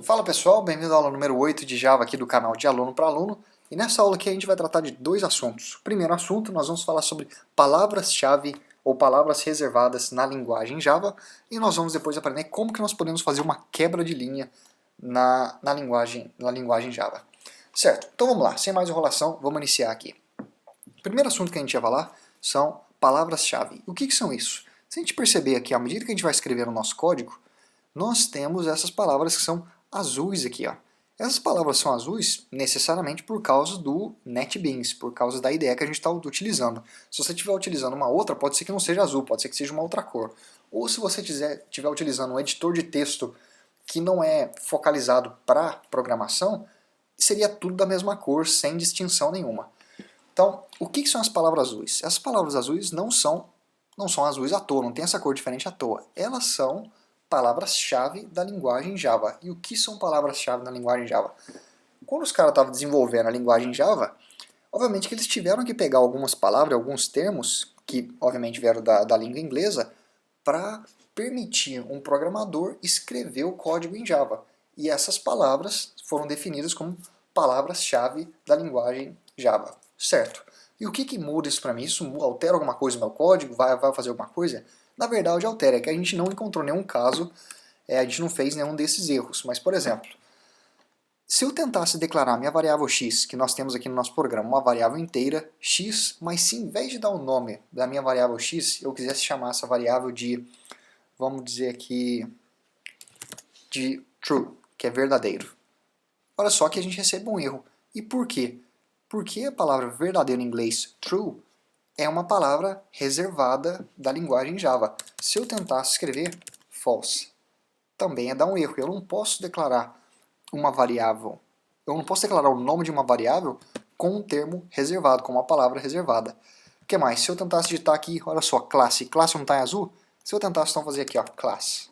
Fala pessoal, bem-vindo à aula número 8 de Java aqui do canal de Aluno para Aluno. E nessa aula aqui a gente vai tratar de dois assuntos. O primeiro assunto, nós vamos falar sobre palavras-chave ou palavras reservadas na linguagem Java. E nós vamos depois aprender como que nós podemos fazer uma quebra de linha na linguagem Java. Certo, então vamos lá, sem mais enrolação, vamos iniciar aqui. O primeiro assunto que a gente vai falar são palavras-chave. O que são isso? Se a gente perceber aqui, à medida que a gente vai escrever o nosso código, nós temos essas palavras que são azuis aqui, ó. Essas palavras são azuis necessariamente por causa do NetBeans, por causa da IDE que a gente está utilizando. Se você estiver utilizando uma outra, pode ser que não seja azul, pode ser que seja uma outra cor. Ou se você estiver utilizando um editor de texto que não é focalizado para programação, seria tudo da mesma cor, sem distinção nenhuma. Então, o que são as palavras azuis? Essas palavras azuis não são azuis à toa, não tem essa cor diferente à toa. Elas são palavras-chave da linguagem Java. E o que são palavras-chave na linguagem Java? Quando os caras estavam desenvolvendo a linguagem Java, obviamente que eles tiveram que pegar algumas palavras, alguns termos, que obviamente vieram da língua inglesa, para permitir um programador escrever o código em Java. E essas palavras foram definidas como palavras-chave da linguagem Java. Certo. E o que muda isso para mim? Isso altera alguma coisa no meu código? Vai fazer alguma coisa? Na verdade, altera, é que a gente não encontrou nenhum caso, a gente não fez nenhum desses erros. Mas, por exemplo, se eu tentasse declarar minha variável x, que nós temos aqui no nosso programa, uma variável inteira, x, mas se em vez de dar o nome da minha variável x, eu quisesse chamar essa variável de, vamos dizer aqui, de true, que é verdadeiro. Olha só que a gente recebe um erro. E por quê? Porque a palavra verdadeiro em inglês, true, é uma palavra reservada da linguagem Java. Se eu tentasse escrever false, também é dar um erro. Eu não posso declarar uma variável, eu não posso declarar o nome de uma variável com um termo reservado, com uma palavra reservada. O que mais? Se eu tentasse digitar aqui, olha só, classe não está em azul? Se eu tentasse então fazer aqui, ó, class,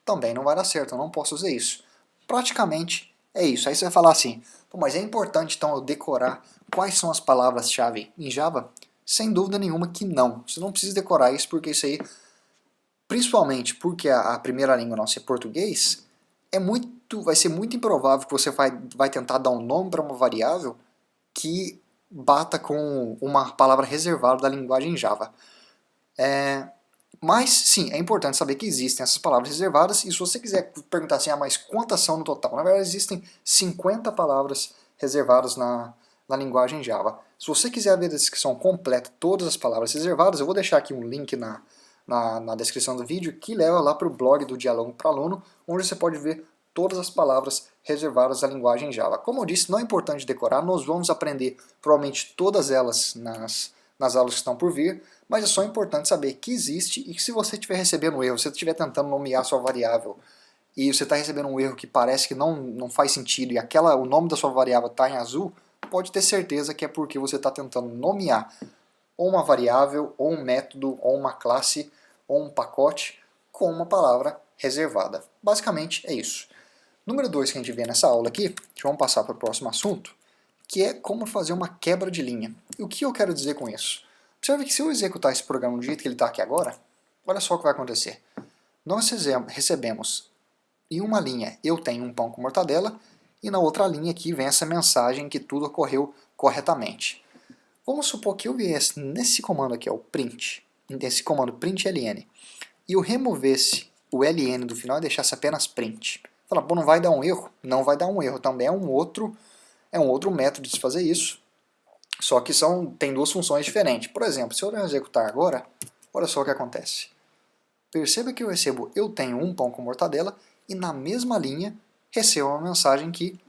também não vai dar certo, eu não posso fazer isso. Praticamente é isso. Aí você vai falar assim, mas é importante então eu decorar quais são as palavras-chave em Java? Sem dúvida nenhuma que não. Você não precisa decorar isso, porque isso aí, principalmente porque a primeira língua nossa é português, vai ser muito improvável que você vai tentar dar um nome para uma variável que bata com uma palavra reservada da linguagem Java. Mas, sim, é importante saber que existem essas palavras reservadas, e se você quiser perguntar assim, mas quantas são no total? Na verdade, existem 50 palavras reservadas na linguagem Java. Se você quiser ver a descrição completa, todas as palavras reservadas, eu vou deixar aqui um link na descrição do vídeo, que leva lá para o blog do Diálogo para Aluno, onde você pode ver todas as palavras reservadas à linguagem Java. Como eu disse, não é importante decorar, nós vamos aprender provavelmente todas elas nas aulas que estão por vir, mas é só importante saber que existe e que se você estiver recebendo um erro, se você estiver tentando nomear sua variável e você está recebendo um erro que parece que não faz sentido e o nome da sua variável está em azul, pode ter certeza que é porque você está tentando nomear ou uma variável, ou um método, ou uma classe, ou um pacote com uma palavra reservada. Basicamente é isso. Número 2 que a gente vê nessa aula aqui, vamos passar para o próximo assunto, que é como fazer uma quebra de linha. E o que eu quero dizer com isso? Observe que se eu executar esse programa do jeito que ele está aqui agora, olha só o que vai acontecer. Nós recebemos em uma linha eu tenho um pão com mortadela, e na outra linha aqui vem essa mensagem que tudo ocorreu corretamente. Vamos supor que eu viesse nesse comando aqui, ó, o print, nesse comando println, e eu removesse o ln do final e deixasse apenas print. Fala, pô, não vai dar um erro? Não vai dar um erro, também é um outro método de se fazer isso, só que tem duas funções diferentes. Por exemplo, se eu executar agora, olha só o que acontece. Perceba que eu recebo eu tenho um pão com mortadela e na mesma linha recebo uma mensagem que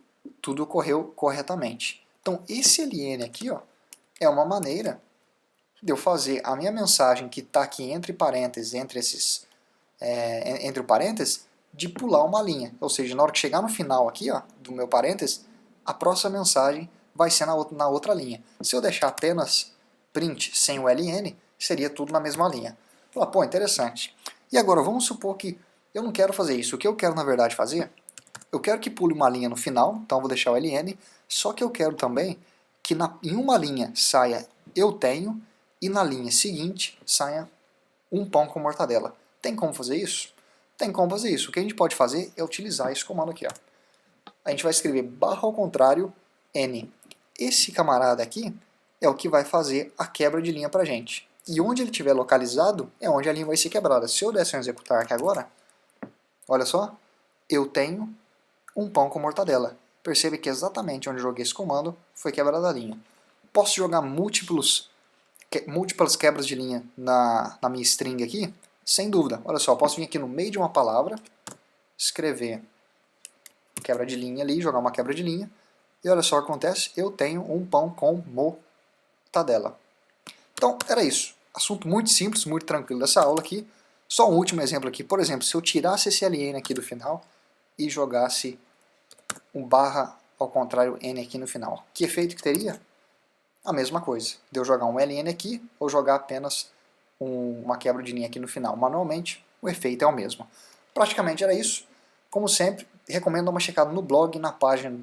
tudo ocorreu corretamente. Então esse ln aqui, ó, é uma maneira de eu fazer a minha mensagem que está aqui entre parênteses, entre o parênteses, de pular uma linha. Ou seja, na hora que chegar no final aqui, ó, do meu parênteses, a próxima mensagem vai ser na outra linha. Se eu deixar apenas print sem o ln, seria tudo na mesma linha. Fala, pô, interessante. E agora, vamos supor que eu não quero fazer isso. O que eu quero, na verdade, fazer, eu quero que pule uma linha no final, então eu vou deixar o ln, só que eu quero também que em uma linha saia eu tenho, e na linha seguinte saia um pão com mortadela. Tem como fazer isso? tem como fazer isso. O que a gente pode fazer é utilizar esse comando aqui. Ó. A gente vai escrever barra ao contrário N. Esse camarada aqui é o que vai fazer a quebra de linha pra gente. E onde ele estiver localizado é onde a linha vai ser quebrada. Se eu desse um executar aqui agora, olha só, eu tenho um pão com mortadela. Percebe que exatamente onde eu joguei esse comando foi quebrada a linha. Posso jogar múltiplas quebras de linha na minha string aqui? Sem dúvida. Olha só, eu posso vir aqui no meio de uma palavra, escrever quebra de linha ali, jogar uma quebra de linha, e olha só o que acontece, eu tenho um pão com mortadela. Então, era isso. Assunto muito simples, muito tranquilo dessa aula aqui. Só um último exemplo aqui. Por exemplo, se eu tirasse esse ln aqui do final e jogasse um barra ao contrário n aqui no final, que efeito que teria? A mesma coisa. De eu jogar um ln aqui ou jogar apenas uma quebra de linha aqui no final. Manualmente, o efeito é o mesmo. Praticamente era isso. Como sempre, recomendo dar uma checada no blog, na página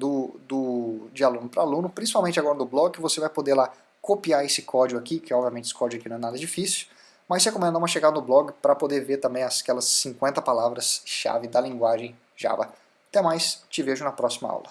de aluno para aluno, principalmente agora no blog, que você vai poder lá copiar esse código aqui, que obviamente esse código aqui não é nada difícil, mas recomendo dar uma checada no blog para poder ver também aquelas 50 palavras-chave da linguagem Java. Até mais, te vejo na próxima aula.